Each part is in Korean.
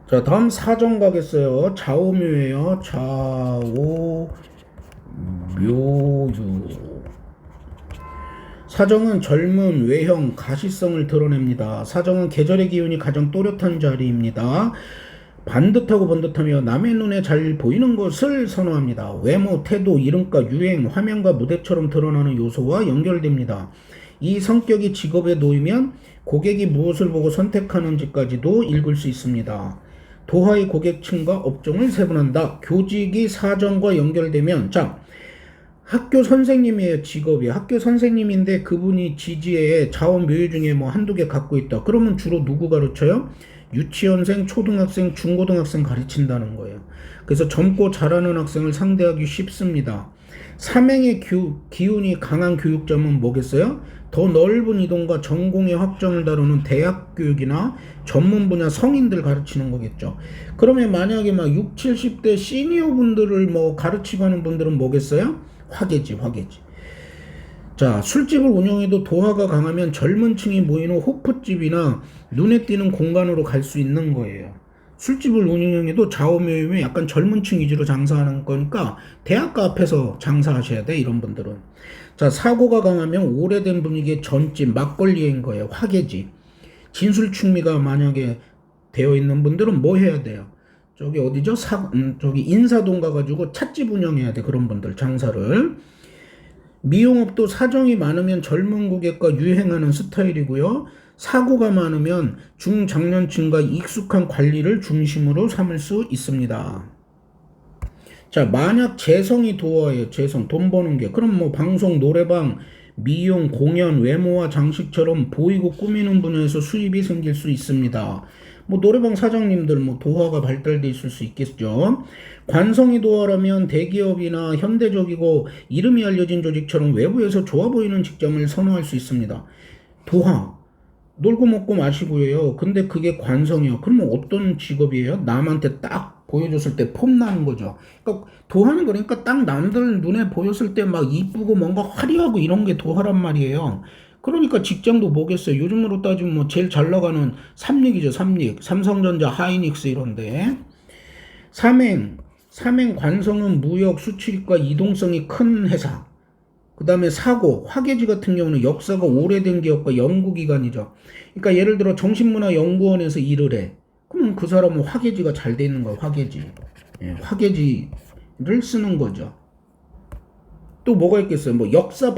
자, 다음 사정 가겠어요. 좌오묘예요. 좌오묘유. 사정은 젊음, 외형, 가시성을 드러냅니다. 사정은 계절의 기운이 가장 또렷한 자리입니다. 반듯하고 번듯하며 남의 눈에 잘 보이는 것을 선호합니다. 외모, 태도, 이름과 유행, 화면과 무대처럼 드러나는 요소와 연결됩니다. 이 성격이 직업에 놓이면 고객이 무엇을 보고 선택하는지까지도 읽을 수 있습니다. 도하의 고객층과 업종을 세분한다. 교직이 사정과 연결되면, 자, 학교 선생님이에요. 직업이 학교 선생님인데 그분이 지지에 자원묘유 중에 뭐 한두 개 갖고 있다. 그러면 주로 누구 가르쳐요? 유치원생, 초등학생, 중고등학생 가르친다는 거예요. 그래서 젊고 잘하는 학생을 상대하기 쉽습니다. 삼행의 기운이 강한 교육점은 뭐겠어요? 더 넓은 이동과 전공의 확장을 다루는 대학 교육이나 전문 분야 성인들 가르치는 거겠죠. 그러면 만약에 막 6, 70대 시니어 분들을 뭐 가르치고 하는 분들은 뭐겠어요? 화계지. 자, 술집을 운영해도 도화가 강하면 젊은 층이 모이는 호프집이나 눈에 띄는 공간으로 갈 수 있는 거예요. 술집을 운영해도 좌우묘유면 약간 젊은 층 위주로 장사하는 거니까 대학가 앞에서 장사하셔야 돼, 이런 분들은. 자, 사고가 강하면 오래된 분위기의 전집, 막걸리인 거예요. 화계지. 진술충미가 만약에 되어 있는 분들은 뭐 해야 돼요? 저기 어디죠? 저기 인사동 가가지고 찻집 운영해야 돼. 그런 분들 장사를. 미용업도 사정이 많으면 젊은 고객과 유행하는 스타일이고요. 사고가 많으면 중장년층과 익숙한 관리를 중심으로 삼을 수 있습니다. 자, 만약 재성이 도화예요. 재성, 돈 버는 게. 그럼 뭐 방송, 노래방, 미용, 공연, 외모와 장식처럼 보이고 꾸미는 분야에서 수입이 생길 수 있습니다. 뭐 노래방 사장님들 뭐 도화가 발달돼 있을 수 있겠죠. 관성이 도화라면 대기업이나 현대적이고 이름이 알려진 조직처럼 외부에서 좋아 보이는 직장을 선호할 수 있습니다. 도화, 놀고 먹고 마시고요. 근데 그게 관성이요. 그러면 어떤 직업이에요? 남한테 딱 보여줬을 때 폼나는 거죠. 그러니까 도화는 그러니까 딱 남들 눈에 보였을 때 막 이쁘고 뭔가 화려하고 이런 게 도화란 말이에요. 그러니까 직장도 뭐겠어요. 요즘으로 따지면 뭐 제일 잘 나가는 삼릭이죠. 삼릭, 삼성전자, 하이닉스 이런데. 삼행 관성은 무역, 수출입과 이동성이 큰 회사. 그 다음에 사고, 화계지 같은 경우는 역사가 오래된 기업과 연구기관이죠. 그러니까 예를 들어 정신문화연구원에서 일을 해. 그러면 그 사람은 화계지가 잘 돼 있는 거예요. 화계지. 예, 화계지를 쓰는 거죠. 또 뭐가 있겠어요? 뭐 역사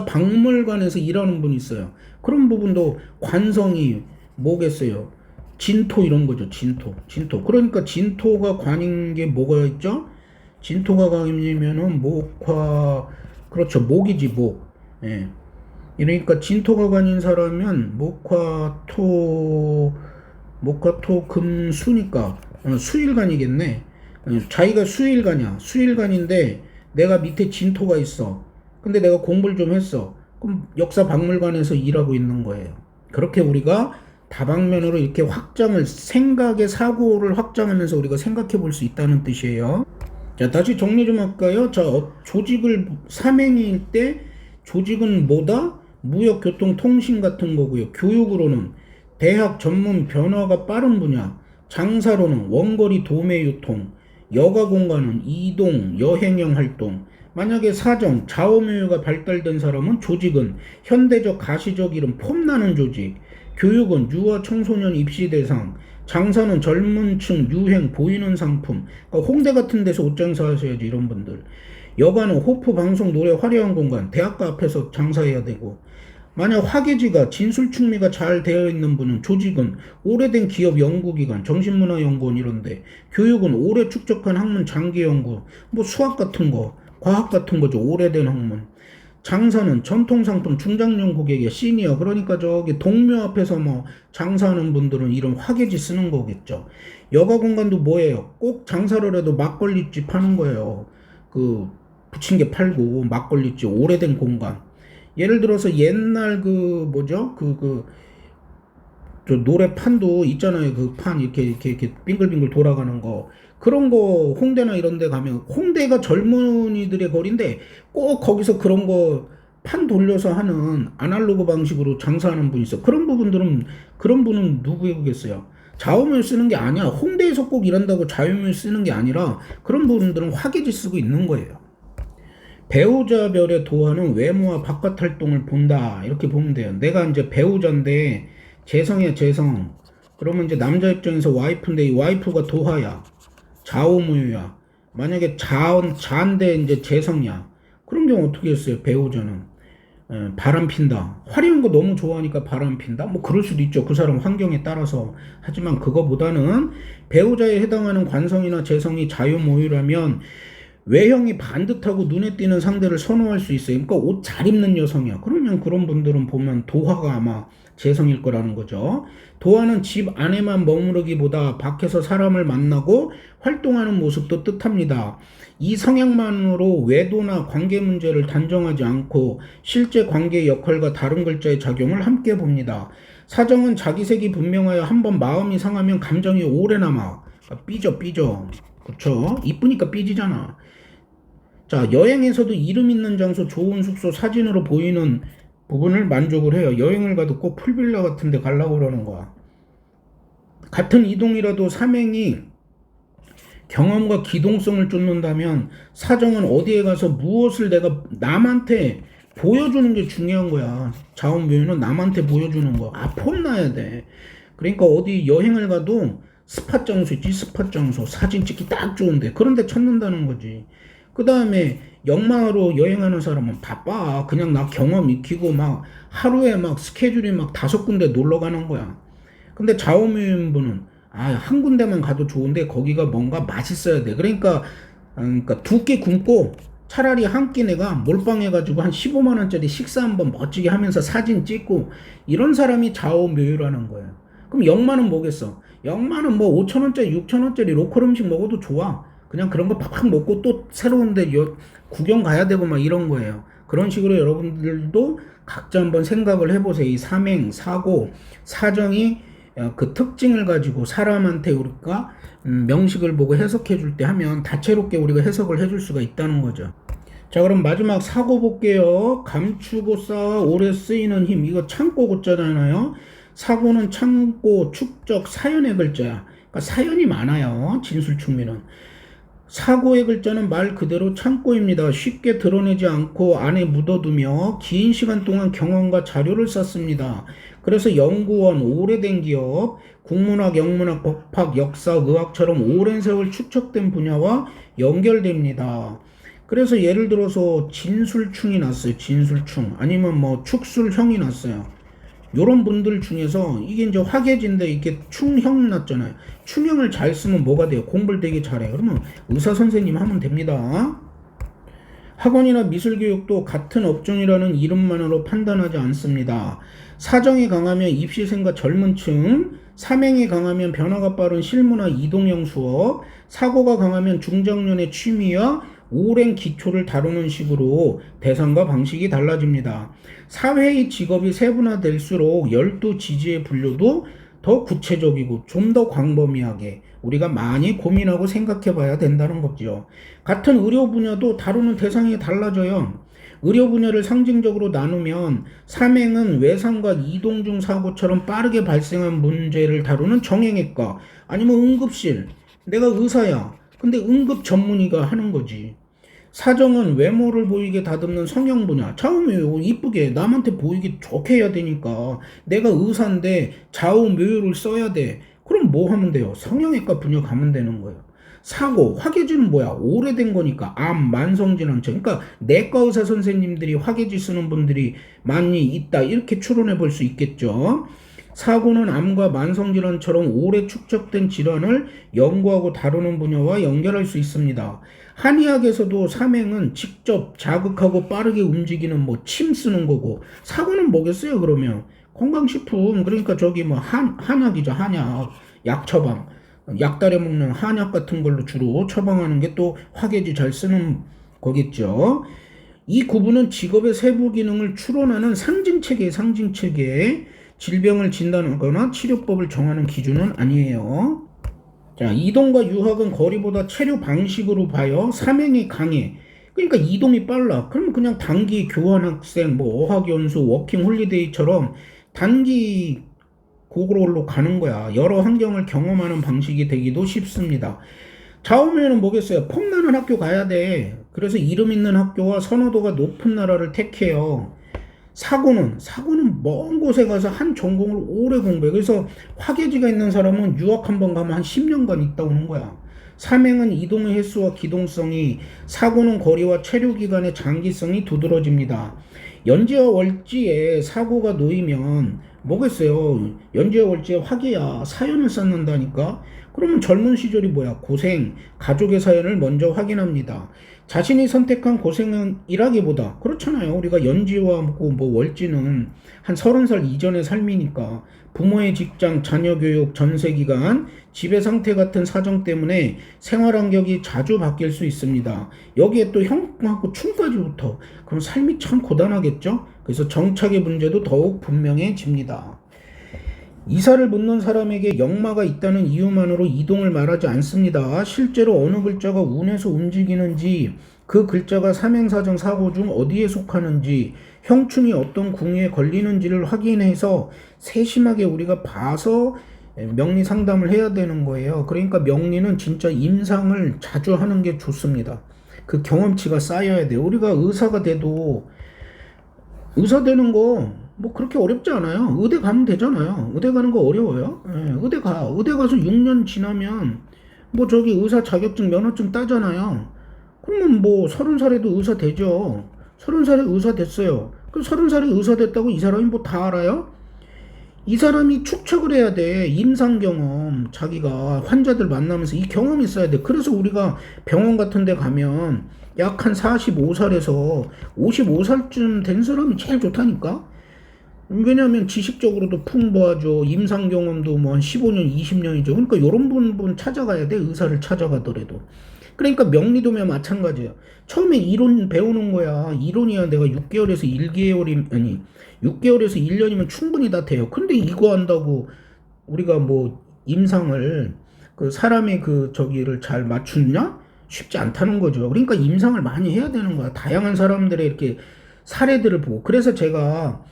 박물관에서 일하는 분이 있어요. 그런 부분도 관성이 뭐겠어요? 진토 이런 거죠. 진토. 그러니까 진토가 관인 게 뭐가 있죠? 진토가 관이면은 목화, 그렇죠. 목이지, 목. 예. 그러니까 진토가 관인 사람은 목화토, 금수니까 수일간이겠네. 자기가 수일간이야. 수일간인데 내가 밑에 진토가 있어. 근데 내가 공부를 좀 했어. 그럼 역사 박물관에서 일하고 있는 거예요. 그렇게 우리가 다방면으로 이렇게 생각의 사고를 확장하면서 우리가 생각해 볼 수 있다는 뜻이에요. 자, 다시 정리 좀 할까요? 자, 조직을 삼행일 때 조직은 뭐다? 무역, 교통, 통신 같은 거고요. 교육으로는 대학, 전문, 변화가 빠른 분야. 장사로는 원거리, 도매, 유통. 여가 공간은 이동, 여행형 활동. 만약에 사정, 좌우묘유가 발달된 사람은 조직은 현대적, 가시적 이름, 폼나는 조직. 교육은 유아, 청소년 입시 대상. 장사는 젊은 층, 유행, 보이는 상품. 그러니까 홍대 같은 데서 옷 장사하셔야지, 이런 분들. 여가는 호프, 방송, 노래, 화려한 공간. 대학가 앞에서 장사해야 되고. 만약 화계지가 진술충미가 잘 되어 있는 분은 조직은 오래된 기업 연구기관, 정신문화연구원 이런데, 교육은 오래 축적한 학문 장기연구, 뭐 수학 같은 거, 과학 같은 거죠. 오래된 학문. 장사는 전통상품 중장년 고객의 시니어, 그러니까 저기 동묘 앞에서 뭐 장사하는 분들은 이런 화계지 쓰는 거겠죠. 여가 공간도 뭐예요? 꼭 장사를 해도 막걸리집 하는 거예요. 그 부침개 팔고 막걸리집, 오래된 공간. 예를 들어서 옛날 그 뭐죠? 저 노래판도 있잖아요. 그 판 이렇게 빙글빙글 돌아가는 거. 그런 거 홍대나 이런 데 가면, 홍대가 젊은이들의 거리인데 꼭 거기서 그런 거 판 돌려서 하는 아날로그 방식으로 장사하는 분이 있어. 그런 분은 누구겠어요? 좌우물 쓰는 게 아니야. 홍대에서 꼭 일한다고 좌우물 쓰는 게 아니라 그런 분들은 화개지 쓰고 있는 거예요. 배우자별의 도화는 외모와 바깥 활동을 본다. 이렇게 보면 돼요. 내가 이제 배우자인데 재성이야, 재성. 그러면 이제 남자 입장에서 와이프인데 이 와이프가 도화야. 좌우무유야. 만약에 자인데 이제 재성이야. 그런 경우 어떻게 했어요? 배우자는. 바람 핀다. 화려한 거 너무 좋아하니까 바람 핀다? 뭐 그럴 수도 있죠. 그 사람 환경에 따라서. 하지만 그거보다는 배우자에 해당하는 관성이나 재성이 자유모유라면 외형이 반듯하고 눈에 띄는 상대를 선호할 수 있어요. 그러니까 옷 잘 입는 여성이야. 그러면 그런 분들은 보면 도화가 아마 재성일 거라는 거죠. 도화는 집 안에만 머무르기보다 밖에서 사람을 만나고 활동하는 모습도 뜻합니다. 이 성향만으로 외도나 관계 문제를 단정하지 않고 실제 관계의 역할과 다른 글자의 작용을 함께 봅니다. 사정은 자기색이 분명하여 한번 마음이 상하면 감정이 오래 남아. 삐져. 그쵸? 이쁘니까 삐지잖아. 자, 여행에서도 이름 있는 장소, 좋은 숙소, 사진으로 보이는 부분을 만족을 해요. 여행을 가도 꼭 풀빌라 같은 데 가려고 그러는 거야. 같은 이동이라도 삼행이 경험과 기동성을 쫓는다면 사정은 어디에 가서 무엇을 내가 남한테 보여주는 게 중요한 거야. 자원묘유는 남한테 보여주는 거야. 폼나야 돼. 그러니까 어디 여행을 가도 스팟 장소 있지, 스팟 장소. 사진 찍기 딱 좋은데. 그런데 찾는다는 거지. 그 다음에 역마로 여행하는 사람은 바빠. 그냥 나 경험 익히고 막 하루에 막 스케줄이 막 5군데 놀러 가는 거야. 근데 좌우묘인분은 한 군데만 가도 좋은데 거기가 뭔가 맛있어야 돼. 그러니까 2끼 굶고 차라리 한 끼 내가 몰빵해가지고 한 15만 원짜리 식사 한번 멋지게 하면서 사진 찍고 이런 사람이 좌우묘유라는 거예요. 그럼 역마는 뭐겠어? 역마는 뭐 5천 원짜리 6천 원짜리 로컬 음식 먹어도 좋아. 그냥 그런 거 팍팍 먹고 또 새로운 데 구경 가야 되고 막 이런 거예요. 그런 식으로 여러분들도 각자 한번 생각을 해보세요. 이 삼행, 사고, 사정이 그 특징을 가지고 사람한테 우리가 명식을 보고 해석해 줄 때 하면 다채롭게 우리가 해석을 해줄 수가 있다는 거죠. 자, 그럼 마지막 사고 볼게요. 감추고 쌓아 오래 쓰이는 힘. 이거 참고 고자잖아요. 사고는 참고, 축적, 사연의 글자야. 그러니까 사연이 많아요. 진술충미는. 사고의 글자는 말 그대로 창고입니다. 쉽게 드러내지 않고 안에 묻어두며 긴 시간 동안 경험과 자료를 쌓습니다. 그래서 연구원, 오래된 기업, 국문학, 영문학, 법학, 역사, 의학처럼 오랜 세월 축적된 분야와 연결됩니다. 그래서 예를 들어서 진술충이 났어요. 진술충. 아니면 뭐 축술형이 났어요. 요런 분들 중에서 이게 이제 화계지인데 이게 충형 났잖아요. 충형을 잘 쓰면 뭐가 돼요? 공부를 되게 잘해. 그러면 의사 선생님 하면 됩니다. 학원이나 미술교육도 같은 업종이라는 이름만으로 판단하지 않습니다. 사정이 강하면 입시생과 젊은 층, 삼행이 강하면 변화가 빠른 실무나 이동형 수업, 사고가 강하면 중장년의 취미와 오랜 기초를 다루는 식으로 대상과 방식이 달라집니다. 사회의 직업이 세분화될수록 12지지의 분류도 더 구체적이고 좀 더 광범위하게 우리가 많이 고민하고 생각해 봐야 된다는 거죠. 같은 의료 분야도 다루는 대상이 달라져요. 의료 분야를 상징적으로 나누면 삼행은 외상과 이동 중 사고처럼 빠르게 발생한 문제를 다루는 정형외과, 아니면 응급실. 내가 의사야. 근데 응급 전문의가 하는 거지. 사정은 외모를 보이게 다듬는 성형 분야. 좌우묘유 이쁘게 남한테 보이기 좋게 해야 되니까 내가 의사인데 좌우묘유를 써야 돼. 그럼 뭐 하면 돼요? 성형외과 분야 가면 되는 거예요. 사고, 화계지는 뭐야? 오래된 거니까 암, 만성질환증. 그러니까 내과 의사 선생님들이 화계지 쓰는 분들이 많이 있다. 이렇게 추론해 볼 수 있겠죠. 사고는 암과 만성질환처럼 오래 축적된 질환을 연구하고 다루는 분야와 연결할 수 있습니다. 한의학에서도 삼행은 직접 자극하고 빠르게 움직이는 뭐 침 쓰는 거고, 사고는 뭐겠어요 그러면? 건강식품. 그러니까 저기 뭐 한약이죠. 한약, 약 처방, 약 달에 먹는 한약 같은 걸로 주로 처방하는 게 또 화계지 잘 쓰는 거겠죠. 이 구분은 직업의 세부 기능을 추론하는 상징체계 질병을 진단하거나 치료법을 정하는 기준은 아니에요. 자, 이동과 유학은 거리보다 체류 방식으로 봐요. 삼행이 강해. 그러니까 이동이 빨라. 그러면 그냥 단기 교환학생, 뭐 어학연수, 워킹 홀리데이처럼 단기 그걸로 가는 거야. 여러 환경을 경험하는 방식이 되기도 쉽습니다. 좌우면은 뭐겠어요? 폼나는 학교 가야 돼. 그래서 이름 있는 학교와 선호도가 높은 나라를 택해요. 사고는 먼 곳에 가서 한 전공을 오래 공부해. 그래서 화계지가 있는 사람은 유학 한번 가면 한 10년간 있다 오는 거야. 삼행은 이동의 횟수와 기동성이, 사고는 거리와 체류 기간의 장기성이 두드러집니다. 연지와 월지에 사고가 놓이면 뭐겠어요? 연지와 월지에 화계야. 사연을 쌓는다니까. 그러면 젊은 시절이 뭐야? 고생, 가족의 사연을 먼저 확인합니다. 자신이 선택한 고생은 일하기보다, 그렇잖아요. 우리가 연지와 뭐 월지는 한 30살 이전의 삶이니까 부모의 직장, 자녀 교육, 전세 기간, 집의 상태 같은 사정 때문에 생활 환경이 자주 바뀔 수 있습니다. 여기에 또 형하고 춤까지 붙어. 그럼 삶이 참 고단하겠죠? 그래서 정착의 문제도 더욱 분명해집니다. 이사를 묻는 사람에게 역마가 있다는 이유만으로 이동을 말하지 않습니다. 실제로 어느 글자가 운에서 움직이는지, 그 글자가 삼행사정 사고 중 어디에 속하는지, 형충이 어떤 궁에 걸리는지를 확인해서 세심하게 우리가 봐서 명리 상담을 해야 되는 거예요. 그러니까 명리는 진짜 임상을 자주 하는 게 좋습니다. 그 경험치가 쌓여야 돼요. 우리가 의사가 돼도 의사 되는 거 뭐 그렇게 어렵지 않아요. 의대 가면 되잖아요. 의대 가는 거 어려워요? 예, 의대 가서 6년 지나면 뭐 저기 의사 자격증 면허증 따잖아요. 그러면 뭐 30살에도 의사 되죠. 30살에 의사 됐어요. 그 30살에 의사 됐다고 이 사람이 뭐 다 알아요? 이 사람이 축적을 해야 돼. 임상 경험. 자기가 환자들 만나면서 이 경험이 있어야 돼. 그래서 우리가 병원 같은 데 가면 약 한 45살에서 55살쯤 된 사람이 제일 좋다니까? 왜냐하면 지식적으로도 풍부하죠. 임상 경험도 뭐 한 15년, 20년이죠. 그러니까 이런 분 찾아가야 돼. 의사를 찾아가더라도. 그러니까 명리도 마찬가지예요. 처음에 이론 배우는 거야. 이론이야 내가 6개월에서 1개월이 아니 6개월에서 1년이면 충분히 다 돼요. 근데 이거 한다고 우리가 뭐 임상을 그 사람의 그 저기를 잘 맞추냐? 쉽지 않다는 거죠. 그러니까 임상을 많이 해야 되는 거야. 다양한 사람들의 이렇게 사례들을 보고. 그래서 제가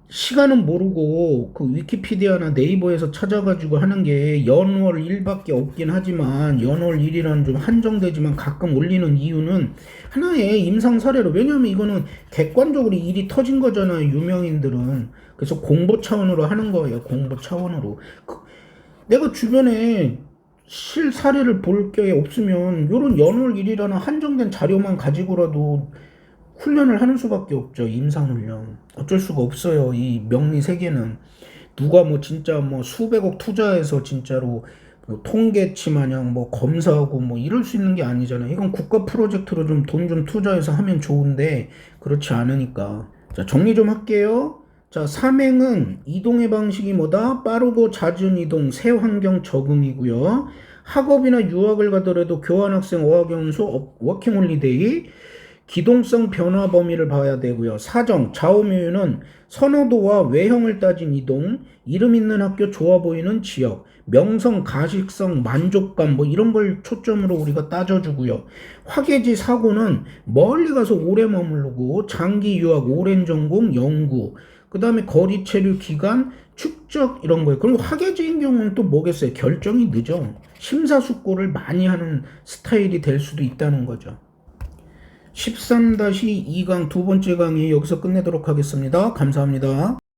시간은 모르고 그 위키피디아나 네이버에서 찾아가지고 하는 게 연월 1밖에 없긴 하지만 연월 1이라는 좀 한정되지만 가끔 올리는 이유는 하나의 임상 사례로, 왜냐하면 이거는 객관적으로 일이 터진 거잖아요. 유명인들은. 그래서 공보 차원으로 하는 거예요. 공보 차원으로. 내가 주변에 실 사례를 볼 게 없으면 요런 연월 1이라는 한정된 자료만 가지고라도 훈련을 하는 수밖에 없죠. 임상훈련. 어쩔 수가 없어요. 이 명리 세계는. 누가 뭐 진짜 뭐 수백억 투자해서 진짜로 뭐 통계치 마냥 뭐 검사하고 뭐 이럴 수 있는 게 아니잖아요. 이건 국가 프로젝트로 좀 돈 좀 투자해서 하면 좋은데 그렇지 않으니까. 자, 정리 좀 할게요. 자, 삼행은 이동의 방식이 뭐다? 빠르고 잦은 이동, 새 환경 적응이고요. 학업이나 유학을 가더라도 교환학생, 어학연수, 워킹홀리데이, 기동성 변화 범위를 봐야 되고요. 사정, 좌우묘유는 선호도와 외형을 따진 이동, 이름 있는 학교, 좋아 보이는 지역, 명성, 가식성, 만족감 뭐 이런 걸 초점으로 우리가 따져주고요. 화계지 사고는 멀리 가서 오래 머무르고, 장기 유학, 오랜 전공, 연구, 그 다음에 거리 체류 기간, 축적 이런 거예요. 그리고 화계지인 경우는 또 뭐겠어요? 결정이 늦어. 심사숙고를 많이 하는 스타일이 될 수도 있다는 거죠. 13-2강 두 번째 강의 여기서 끝내도록 하겠습니다. 감사합니다.